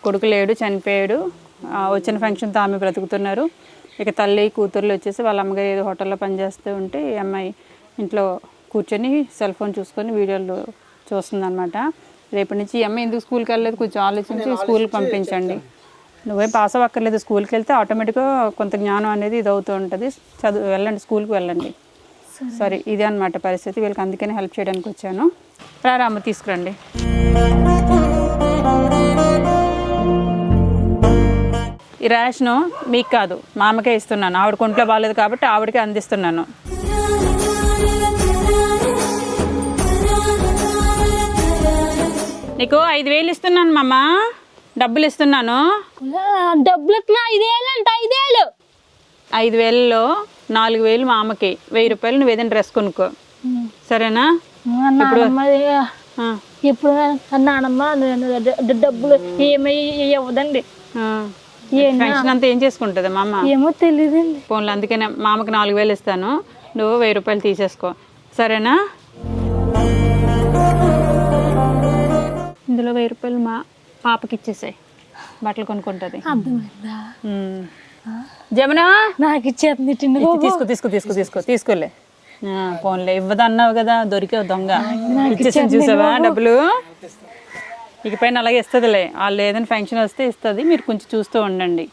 కొడుకు లేడు, చనిపోయాడు. వచ్చిన ఫంక్షన్తో ఆమె బ్రతుకుతున్నారు. ఇక తల్లి కూతుర్లు వచ్చేసి వాళ్ళ అమ్మగారు ఏదో హోటల్లో పనిచేస్తూ ఉంటే ఈ అమ్మాయి ఇంట్లో కూర్చొని సెల్ ఫోన్ చూసుకొని వీడియోలు చూస్తుందన్నమాట. రేపటి నుంచి ఈ అమ్మాయి ఎందుకు స్కూల్కి వెళ్ళలేదు కొంచెం ఆలోచించి స్కూల్కి పంపించండి. నువ్వేం పాస్ అవ్వక్కర్లేదు, స్కూల్కి వెళ్తే ఆటోమేటిక్గా కొంత జ్ఞానం అనేది ఇది అవుతూ ఉంటుంది. వెళ్ళండి, స్కూల్కి వెళ్ళండి. సరే, ఇదే అనమాట పరిస్థితి. వీళ్ళకి అందుకని హెల్ప్ చేయడానికి వచ్చాను. రామ్మ తీసుకురండి. ఈ రేషను మీకు కాదు, మా అమ్మకే ఇస్తున్నాను. ఆవిడ కొంట్లో బాగాలేదు కాబట్టి ఆవిడకే అందిస్తున్నాను. నీకు 5,000 ఇస్తున్నాను మామ, డబ్బులు ఇస్తున్నాను. డబ్బులు 5,000 అంట. 5,000 5,000లో 4,000 మా అమ్మకి, 1,000 రూపాయలు నువ్వు ఏదైనా డ్రెస్ కొనుక్కో, సరేనా? ఇప్పుడు నానమ్మ డబ్బులు ఏమీ ఇవ్వదండి. ఫంక్షన్ అంతా ఏం చేసుకుంటుంది మా అమ్మ ఏమో తెలియదండి. ఫోన్లో. అందుకనే మా అమ్మకి 4,000 ఇస్తాను, నువ్వు 1,000 రూపాయలు తీసేసుకో, సరేనా? ఇందులో 1,000 రూపాయలు మా పాపకి ఇచ్చేసాయి, బట్టలు కొనుక్కుంటుంది. అర్థమైందా? జమున నాకు ఇచ్చేది తీసుకోలే. ఫోన్లే ఇవ్వదన్నావు కదా, దొరికావు దొంగ. ఇచ్చేసాను చూసావా డబ్బులు. ఇకపైన అలాగే ఇస్తుందిలే, వాళ్ళు ఏదైనా ఫంక్షన్ వస్తే ఇస్తుంది, మీరు కొంచెం చూస్తూ ఉండండి.